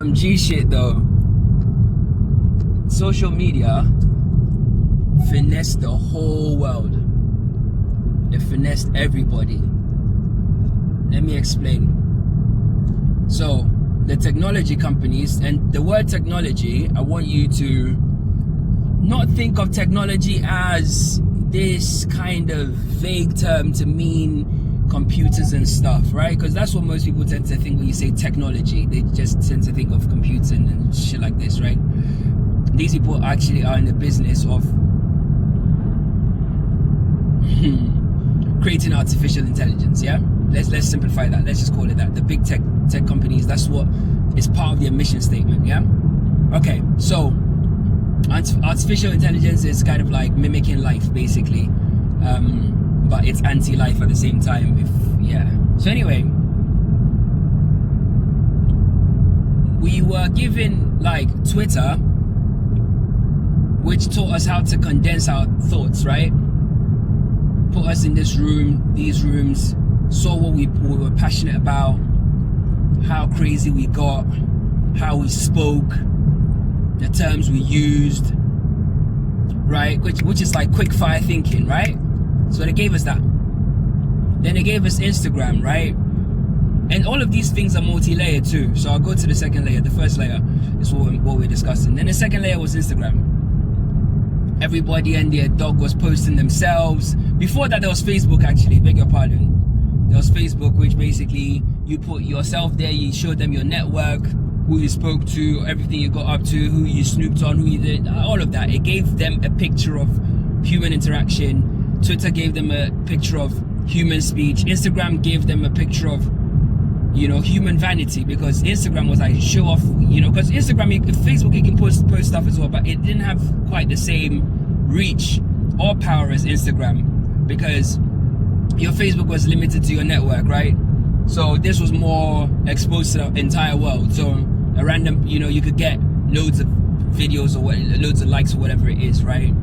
Some G shit though. Social media finessed the whole world. It finessed everybody. Let me explain. So, the technology companies, and the word technology, I want you to not think of technology as this kind of vague term to mean computers and stuff, right? Because that's what most people tend to think when you say technology. They just tend to think of computing and shit like this, right? These people actually are in the business of creating artificial intelligence, yeah? Let's simplify that. Let's just call it that. The big tech companies, that's what is part of their mission statement, yeah? Okay, so artificial intelligence is kind of like mimicking life, basically. But it's anti-life at the same time. So anyway, we were given like Twitter, which taught us how to condense our thoughts, right? Put us in this room, these rooms, saw what we were passionate about, how crazy we got, how we spoke, the terms we used, right? Which is like quick fire thinking, right? So they gave us that. Then they gave us Instagram, right? And all of these things are multi-layered too. So I'll go to the second layer. The first layer is what we're discussing. Then the second layer was Instagram. Everybody and their dog was posting themselves. Before that, there was Facebook, actually. Beg your pardon. There was Facebook, which basically you put yourself there. You showed them your network, who you spoke to, everything you got up to, who you snooped on, who you did, all of that. It gave them a picture of human interaction. Twitter gave them a picture of human speech. Instagram gave them a picture of, human vanity, because Instagram was like show off, because Instagram, Facebook, you can post stuff as well, but it didn't have quite the same reach or power as Instagram, because your Facebook was limited to your network, right? So this was more exposed to the entire world. So a random, you could get loads of videos or loads of likes or whatever it is, right?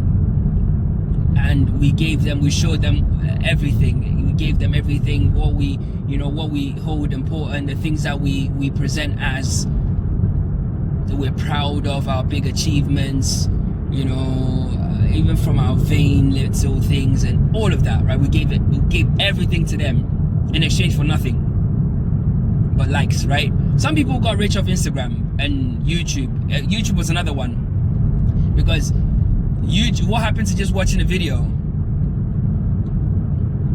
And we showed them everything. We gave them everything, what we hold important, the things that we present as that we're proud of, our big achievements, even from our vain little things and all of that, right? We gave everything to them in exchange for nothing but likes, right? Some people got rich off Instagram and YouTube. YouTube was another one, because what happened to just watching a video?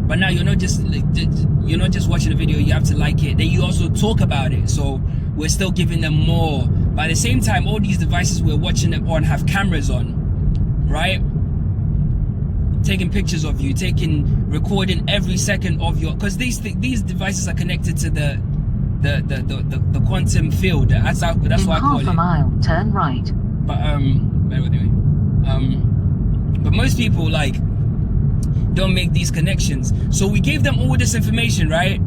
But now you're not just watching a video, you have to like it, then you also talk about it. So we're still giving them more, but at the same time, all these devices we're watching them on have cameras on, right? Taking pictures of you, recording every second of your, because these devices are connected to the quantum field. That's what I call it. In half a mile, turn right. But bear with me. But most people don't make these connections. So we gave them all this information, right?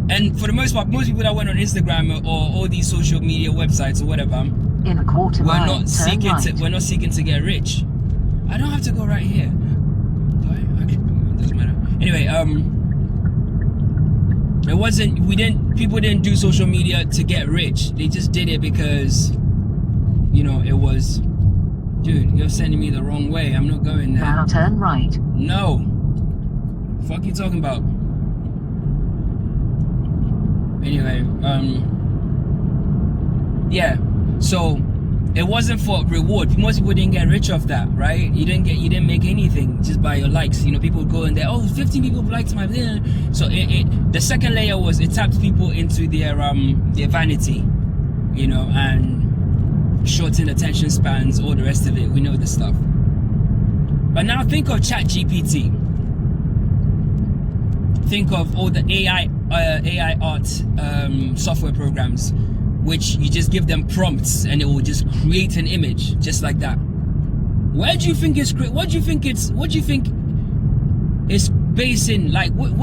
And for the most part, most people that went on Instagram or all these social media websites or whatever, in a quarter mile, we're not seeking to get rich. I don't have to go right here. It doesn't matter. Anyway, people didn't do social media to get rich. They just did it because, it was, dude, you're sending me the wrong way. I'm not going there. Now turn right. No. Fuck you talking about? Anyway, yeah. So it wasn't for reward. Most people didn't get rich off that, right? You didn't make anything just by your likes. People would go in there, 15 people liked my video. So the second layer was it tapped people into their vanity, and shortened attention spans, all the rest of it. We know the stuff. But now think of ChatGPT. Think of all the AI art software programs, which you just give them prompts and it will just create an image just like that. What do you think it's basing, what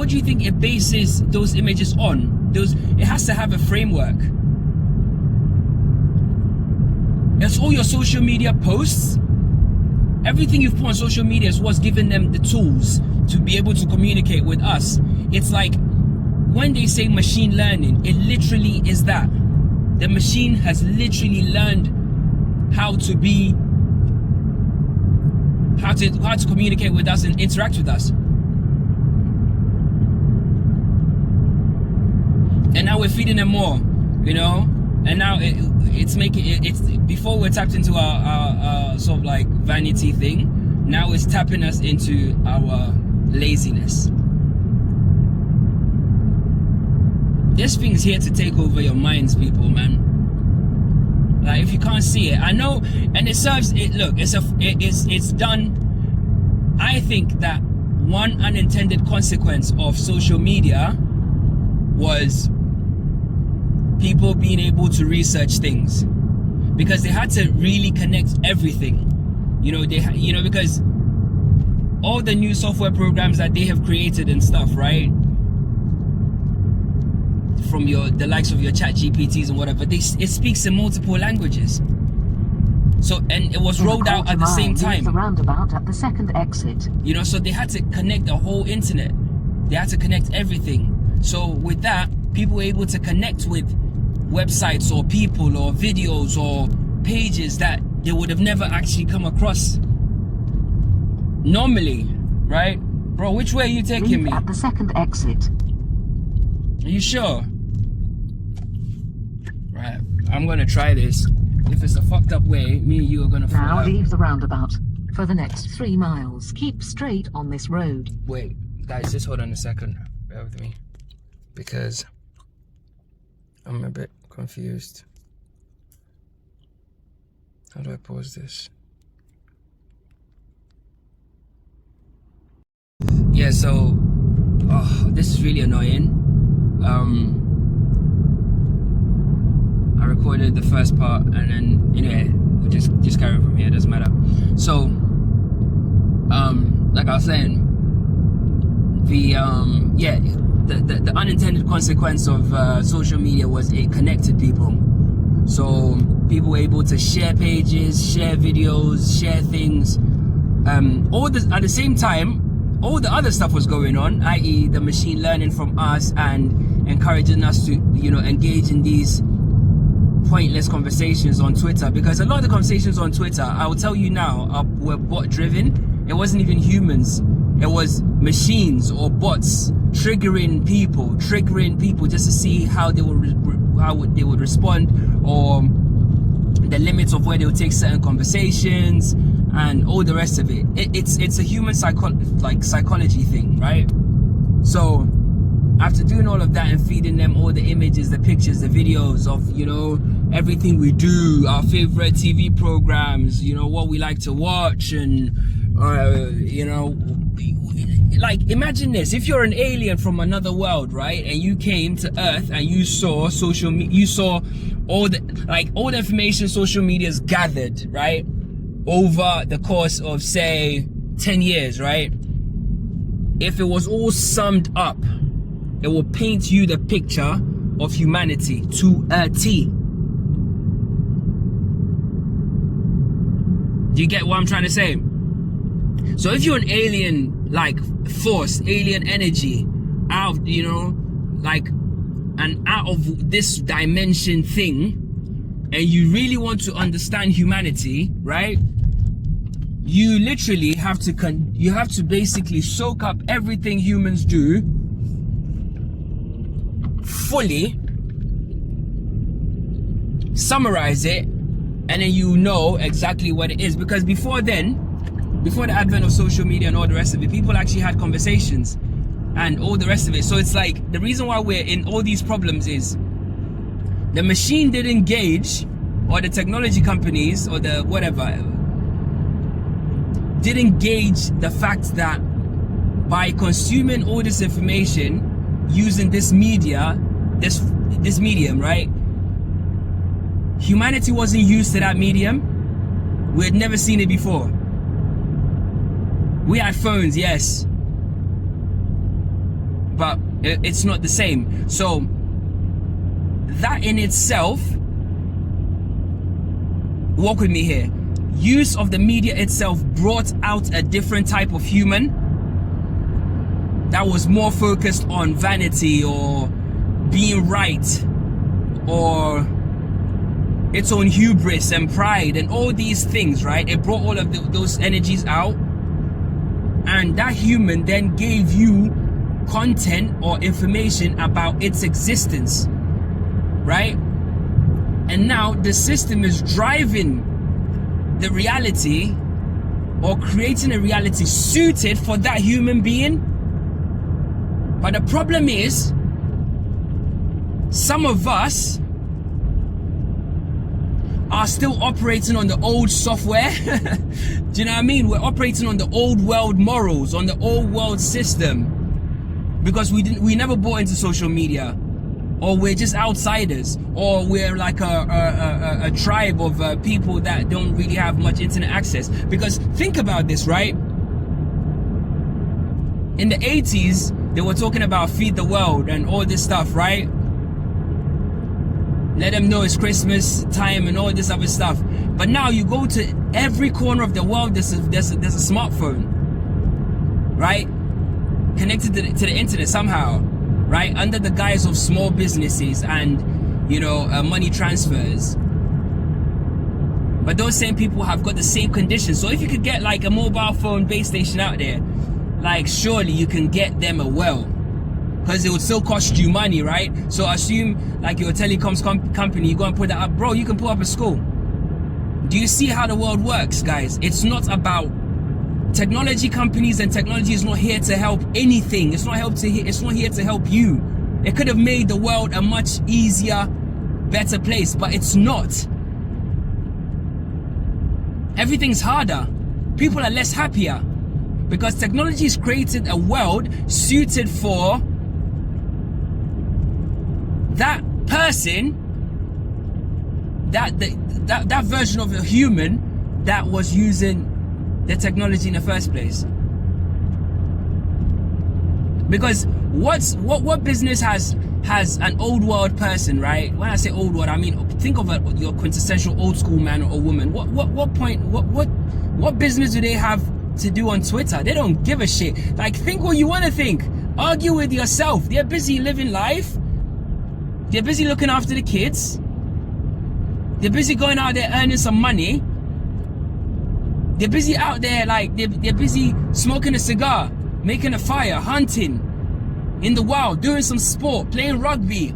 do you think it bases those images on? It has to have a framework. It's all your social media posts. Everything you've put on social media is what's giving them the tools to be able to communicate with us. It's like when they say machine learning, it literally is that. The machine has literally learned how to communicate with us and interact with us. And now we're feeding them more, you know. And now it's before we're tapped into our sort of like vanity thing. Now it's tapping us into our laziness. This thing's here to take over your minds, people, man. Like, if you can't see it, I know, and it serves it. Look, it's done. I think that one unintended consequence of social media was people being able to research things, because they had to really connect everything. You know, because all the new software programs that they have created and stuff, right? From the likes of your chat GPTs and whatever, it speaks in multiple languages. So, and it was rolled out at the same time. The roundabout at the second exit. You know, so they had to connect the whole internet. They had to connect everything. So with that, people were able to connect with websites or people or videos or pages that they would have never actually come across normally, right? Bro, which way are you taking me? At the second exit. Are you sure? Right, I'm gonna try this. If it's a fucked up way, me and you are gonna fall Now out. leave the roundabout. For the next 3 miles, keep straight on this road. Wait, guys, just hold on a second. Bear with me. Because I'm a bit confused. How do I pause this? Yeah, so this is really annoying. I recorded the first part, and then anyway, we'll just carry on from here. It doesn't matter. So, like I was saying, the unintended consequence of social media was it connected people. So people were able to share pages, share videos, share things. At the same time, all the other stuff was going on, i.e. the machine learning from us and encouraging us to, you know, engage in these pointless conversations on Twitter. Because a lot of the conversations on Twitter, I will tell you now, were bot driven. It wasn't even humans. It was machines or bots triggering people just to see how they would respond, or the limits of where they would take certain conversations and all the rest of it. It's a human psychology thing, right? So after doing all of that and feeding them all the images, the pictures, the videos of, you know, everything we do, our favorite TV programs, you know, what we like to watch, and you know, like, imagine this: if you're an alien from another world, right, and you came to Earth and you saw you saw all the information social media's gathered, right, over the course of, say, 10 years, right? If it was all summed up, it will paint you the picture of humanity to a T. Do you get what I'm trying to say? So if you're an alien, like, force, alien energy, out of, you know, like, an out of this dimension thing, and you really want to understand humanity, right? You literally have to basically soak up everything humans do fully, summarize it, and then you know exactly what it is. Because before the advent of social media and all the rest of it, people actually had conversations and all the rest of it. So it's like, the reason why we're in all these problems is the machine didn't gauge, or the technology companies or the whatever didn't gauge the fact that by consuming all this information using this media, this medium, right? Humanity wasn't used to that medium. We had never seen it before. We had phones, yes, but it's not the same. So that in itself, walk with me here, use of the media itself brought out a different type of human that was more focused on vanity or being right, or its own hubris and pride and all these things, right? It brought all of those energies out, and that human then gave you content or information about its existence, right? And now the system is driving the reality, or creating a reality suited for that human being. But the problem is, some of us are still operating on the old software. Do you know what I mean? We're operating on the old world morals, on the old world system, because we never bought into social media, or we're just outsiders, or we're like a tribe of people that don't really have much internet access. Because think about this, right? In the 80s, they were talking about feed the world and all this stuff, right? Let them know it's Christmas time and all this other stuff. But now you go to every corner of the world, there's a smartphone, right? Connected to the internet somehow, right? Under the guise of small businesses and, money transfers. But those same people have got the same conditions. So if you could get like a mobile phone base station out there, like surely you can get them a well. Because it would still cost you money, right? So assume like you're a telecoms company, you go and put that up. Bro, you can put up a school. Do you see how the world works, guys? It's not about technology companies, and technology is not here to help anything. It's not here to help you. It could have made the world a much easier, better place, but it's not. Everything's harder. People are less happier because technology has created a world suited for that person, that version of a human that was using the technology in the first place. Because what business has an old world person, right? When I say old world, I mean think of your quintessential old school man or woman. What business do they have to do on Twitter? They don't give a shit. Like, think what you want to think. Argue with yourself. They're busy living life. They're busy looking after the kids. They're busy going out there earning some money. They're busy out there, like, they're busy smoking a cigar, making a fire, hunting in the wild, doing some sport, playing rugby,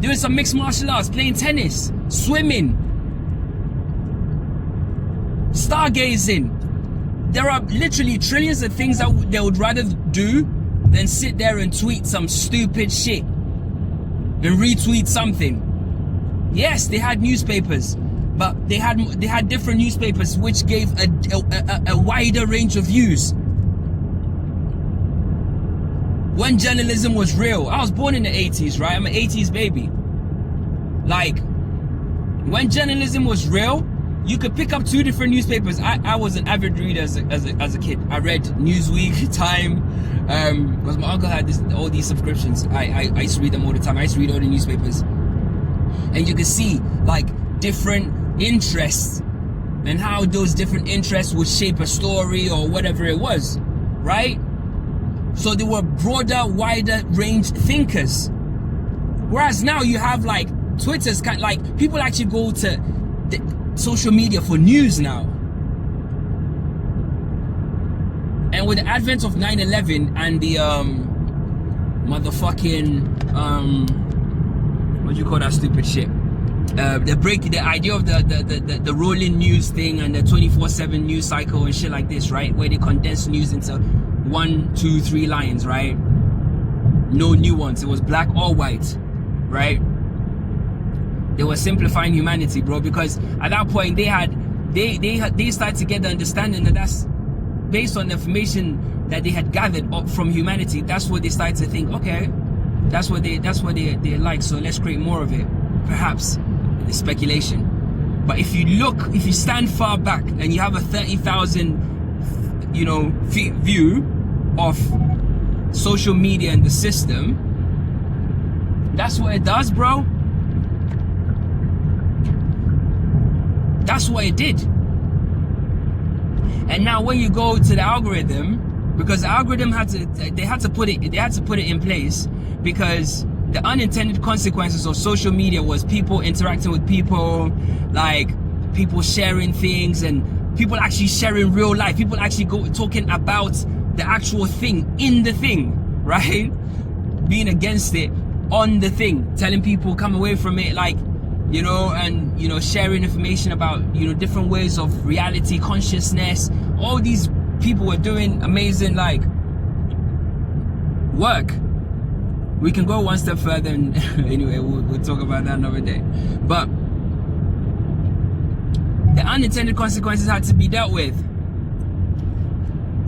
doing some mixed martial arts, playing tennis, swimming, stargazing. There are literally trillions of things that they would rather do than sit there and tweet some stupid shit and retweet something. Yes, they had newspapers, but they had different newspapers which gave a wider range of views. When journalism was real, I was born in the 80s, right? I'm an 80s baby. Like, when journalism was real, you could pick up two different newspapers. I was an avid reader as a kid. I read Newsweek, Time, because my uncle had all these subscriptions. I used to read them all the time. I used to read all the newspapers. And you could see like different interests and how those different interests would shape a story or whatever it was, right? So they were broader, wider range thinkers. Whereas now you have like Twitter's kind, like people actually go to the social media for news now. And with the advent of 9/11 and the motherfucking what do you call that stupid shit? The idea of the rolling news thing and the 24/7 news cycle and shit like this, right? Where they condense news into 1, 2, 3 lines, right? No nuance. It was black or white, right? They were simplifying humanity, bro, because at that point they started to get the understanding that that's based on the information that they had gathered up from humanity. That's what they started to think, okay, that's what they like, so let's create more of it. Perhaps it's speculation. But if you stand far back and you have a 30,000 feet view of social media and the system, that's what it does, bro. That's what it did. And now when you go to the algorithm, because the algorithm had to put it in place, because the unintended consequences of social media was people interacting with people, like people sharing things, and people actually sharing real life, people actually talking about the actual thing in the thing, right? Being against it on the thing, telling people come away from it, like, you know, and, you know, sharing information about, you know, different ways of reality, consciousness. All these people were doing amazing, like, work. We can go one step further, and anyway, we'll talk about that another day. But the unintended consequences had to be dealt with.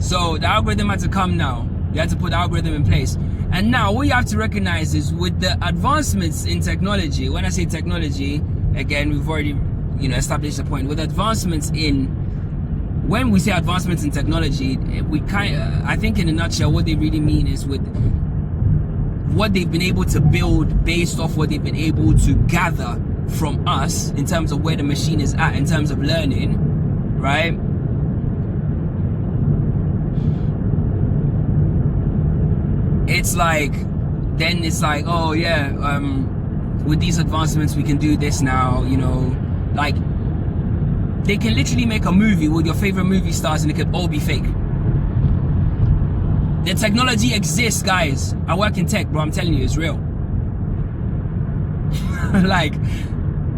So the algorithm had to come now. You had to put the algorithm in place. And now what you have to recognize is, with the advancements in technology, when I say technology, again, we've already, you know, established the point. With advancements in, when we say advancements in technology, we I think in a nutshell, what they really mean is with what they've been able to build based off what they've been able to gather from us in terms of where the machine is at, in terms of learning, right? It's like, then it's like, oh yeah, with these advancements we can do this now, you know, like they can literally make a movie with your favorite movie stars and it could all be fake. The technology exists, guys. I work in tech, bro, I'm telling you, it's real. Like,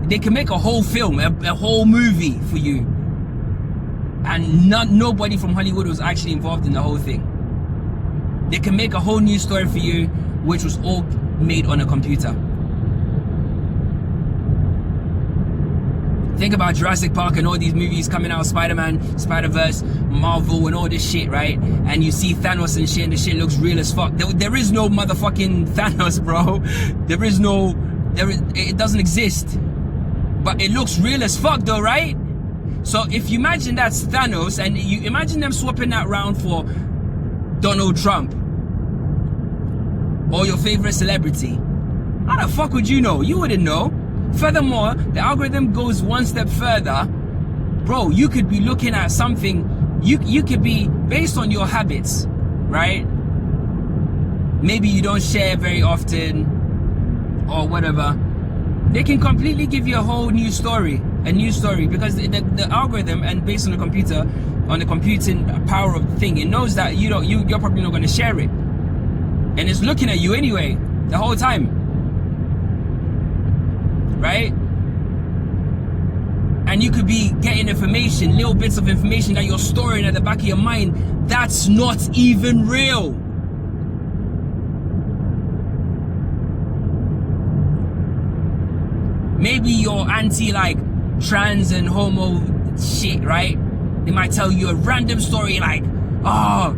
they can make a whole film, a whole movie for you, and nobody from Hollywood was actually involved in the whole thing. They can make a whole new story for you, which was all made on a computer. Think about Jurassic Park and all these movies coming out, Spider-Man, Spider-Verse, Marvel, and all this shit, right? And you see Thanos and shit, and the shit looks real as fuck. There is no motherfucking Thanos, bro. It doesn't exist. But it looks real as fuck though, right? So if you imagine that's Thanos, and you imagine them swapping that round for Donald Trump or your favorite celebrity, how the fuck would you know? You wouldn't know. Furthermore, the algorithm goes one step further. Bro, you could be looking at something, you could be, based on your habits, right? Maybe you don't share very often or whatever. They can completely give you a whole new story, because the algorithm, and based on the computer, on the computing power of the thing, it knows that you're probably not going to share it, and it's looking at you anyway the whole time, right? And you could be getting information, little bits of information that you're storing at the back of your mind that's not even real. Maybe you're anti like trans and homo shit, right? They might tell you a random story like, oh,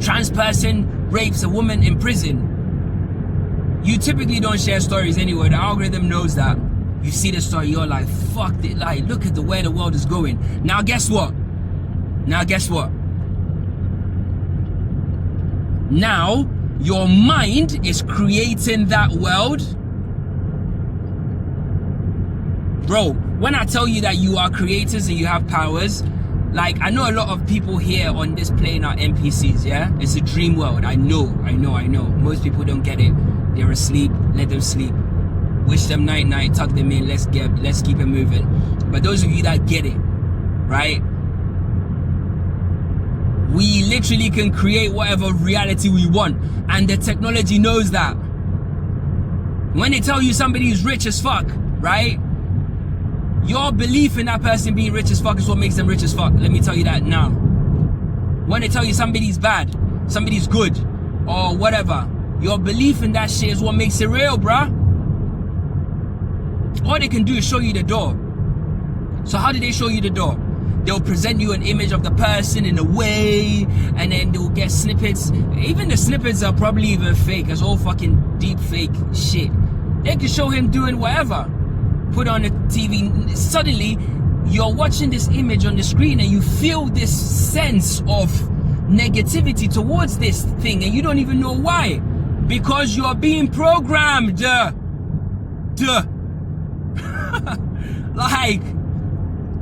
trans person rapes a woman in prison. You typically don't share stories anyway. The algorithm knows that. You see the story, you're like, fuck it, like, look at the way the world is going. Now guess what? Now your mind is creating that world. Bro, when I tell you that you are creators and you have powers, like, I know a lot of people here on this plane are NPCs, yeah? It's a dream world. I know. Most people don't get it. They're asleep, let them sleep. Wish them night, tuck them in, let's keep it moving. But those of you that get it, right? We literally can create whatever reality we want, and the technology knows that. When they tell you somebody is rich as fuck, right? Your belief in that person being rich as fuck is what makes them rich as fuck. Let me tell you that now. When they tell you somebody's bad, somebody's good, or whatever, your belief in that shit is what makes it real, bruh. All they can do is show you the door. So how do they show you the door? They'll present you an image of the person in a way, and then they'll get snippets. Even the snippets are probably even fake. It's all fucking deep fake shit. They can show him doing whatever. Put on the TV. Suddenly, you're watching this image on the screen and you feel this sense of negativity towards this thing, and you don't even know why. Because you're being programmed. Like,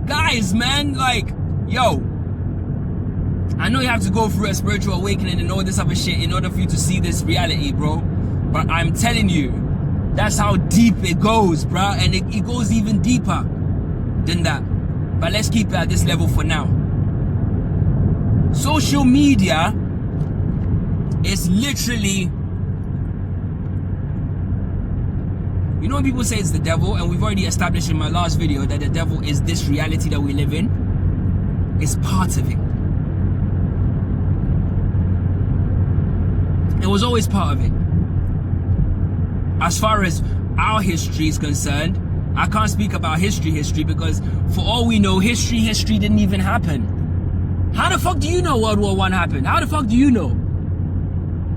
guys, man, like, yo, I know you have to go through a spiritual awakening and all this other shit in order for you to see this reality, bro. But I'm telling you, that's how deep it goes, bruh. And it goes even deeper than that. But let's keep it at this level for now. Social media is literally, you know when people say it's the devil, and we've already established in my last video that the devil is this reality that we live in. It's part of it. It was always part of it. As far as our history is concerned, I can't speak about history because for all we know, history didn't even happen. How the fuck do you know World War I happened? How the fuck do you know?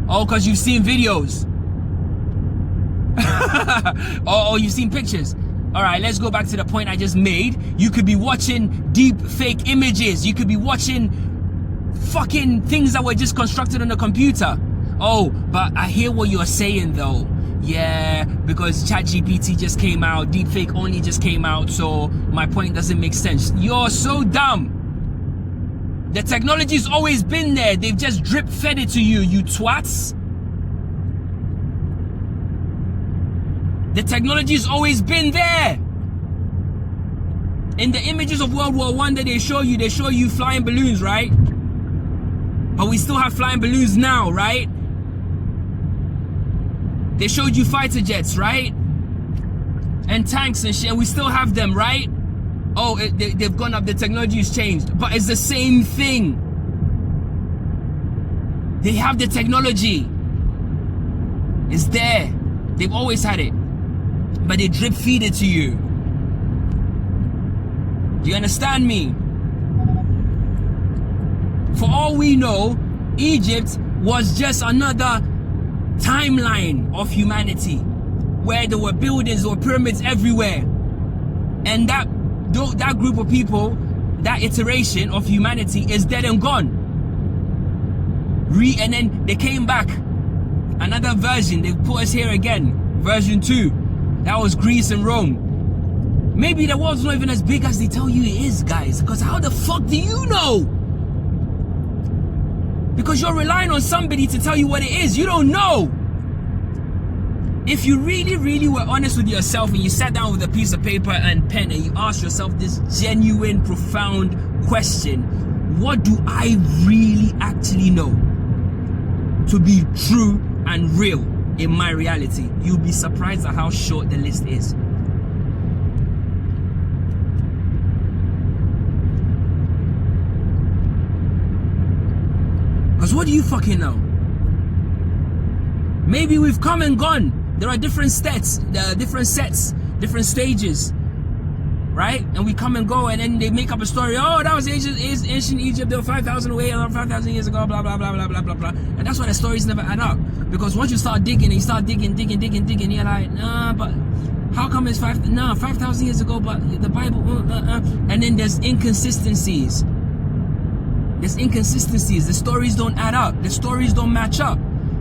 Oh, because you've seen videos. or you've seen pictures. Alright, let's go back to the point I just made. You could be watching deep fake images. You could be watching fucking things that were just constructed on a computer. Oh, but I hear what you're saying though. Yeah, because ChatGPT just came out, deepfake only just came out, so my point doesn't make sense. You're so dumb. The technology's always been there. They've just drip fed it to you, you twats. The technology's always been there. In the images of World War I that they show you flying balloons, right? But we still have flying balloons now, right? They showed you fighter jets, right? And tanks and shit, and we still have them, right? Oh, they've gone up, the technology's changed. But it's the same thing. They have the technology. It's there. They've always had it. But they drip feed it to you. Do you understand me? For all we know, Egypt was just another timeline of humanity where there were buildings or pyramids everywhere, and that group of people, that iteration of humanity is dead and gone. And then they came back, another version, they put us here again, version 2. That was Greece and Rome. Maybe the world's not even as big as they tell you it is, guys, because how the fuck do you know? Because you're relying on somebody to tell you what it is. You don't know. If you really were honest with yourself and you sat down with a piece of paper and pen and you asked yourself this genuine, profound question, what do I really actually know to be true and real in my reality? You'll be surprised at how short the list is. Because what do you fucking know? Maybe we've come and gone. There are different sets, different stages, right? And we come and go, and then they make up a story. Oh, that was ancient Egypt. They were 5,000 away, 5,000 years ago, blah, blah, blah, blah, blah, blah, blah. And that's why the stories never add up. Because once you start digging, and you start digging, you're like, nah, but how come it's 5,000 years ago, but the Bible, and then there's inconsistencies. The stories don't add up. The stories don't match up.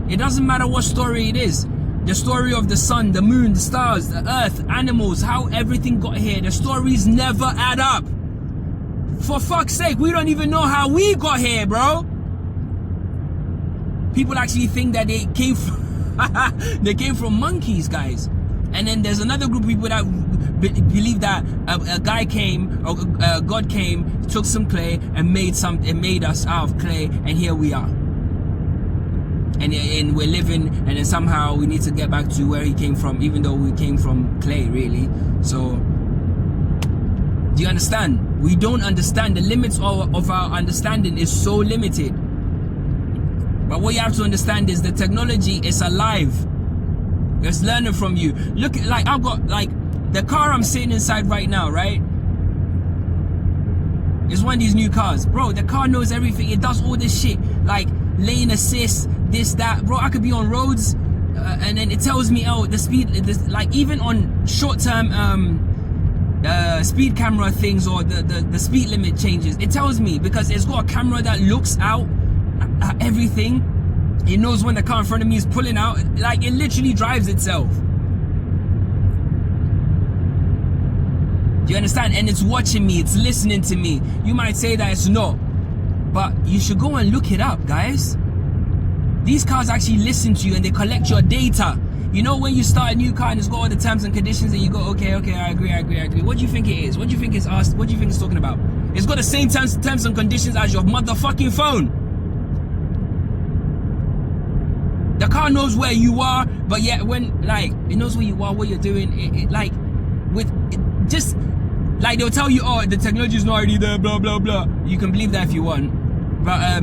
It doesn't matter what story it is. The story of the sun, the moon, the stars, the earth, animals, how everything got here. The stories never add up. For fuck's sake, we don't even know how we got here, bro. People actually think that they came from monkeys, guys. And then there's another group of people that believe that a guy came, or God came, took some clay and made us out of clay, and here we are. And we're living, and then somehow we need to get back to where he came from, even though we came from clay, really. So, do you understand? We don't understand. The limits of our understanding is so limited. But what you have to understand is the technology is alive. It's learning from you. Look, like I've got, like, the car I'm sitting inside right now, right? It's one of these new cars. Bro, the car knows everything. It does all this shit. Like, lane assist, this, that. Bro, I could be on roads, and then it tells me, oh, the speed, like, even on short-term speed camera things, or the speed limit changes. It tells me, because it's got a camera that looks out at everything. It knows when the car in front of me is pulling out. Like, it literally drives itself. Do you understand? And it's watching me, it's listening to me. You might say that it's not, but you should go and look it up, guys. These cars actually listen to you, and they collect your data. you know when you start a new car and it's got all the terms and conditions and you go, okay, I agree. What do you think it is? What do you think it's asked? What do you think it's talking about? It's got the same terms and conditions as your motherfucking phone. The car knows where you are, but yet when, like, it knows where you are, what you're doing, just like they'll tell you, oh, the technology is not already there, blah blah blah. You can believe that if you want, but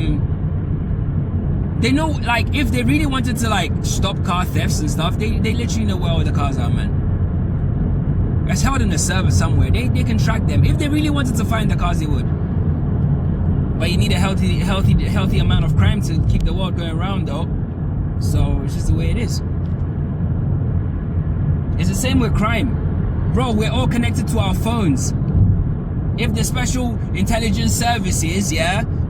they know, like, if they really wanted to like stop car thefts and stuff, they literally know where all the cars are, man. It's held in a server somewhere. They can track them. If they really wanted to find the cars, they would. But you need a healthy amount of crime to keep the world going around, though. So it's just the way it is. It's the same with crime. Bro, we're all connected to our phones. If the special intelligence services,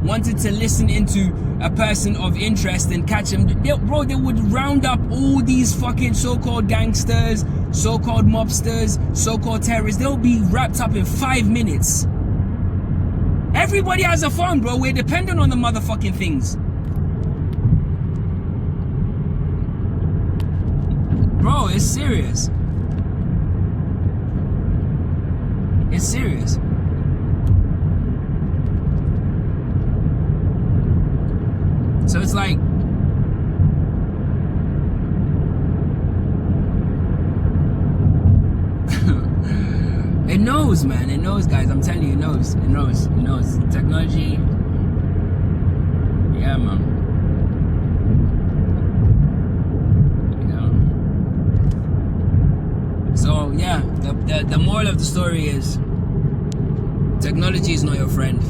wanted to listen into a person of interest and catch him, they would round up all these fucking so-called gangsters, so-called mobsters, so-called terrorists. They'll be wrapped up in 5 minutes. Everybody has a phone, bro. We're dependent on the motherfucking things. Bro, it's serious. It's serious. So it's like, it knows, man. It knows, guys. I'm telling you, it knows. It knows. It knows. Technology. Yeah, man. So yeah, the moral of the story is technology is not your friend.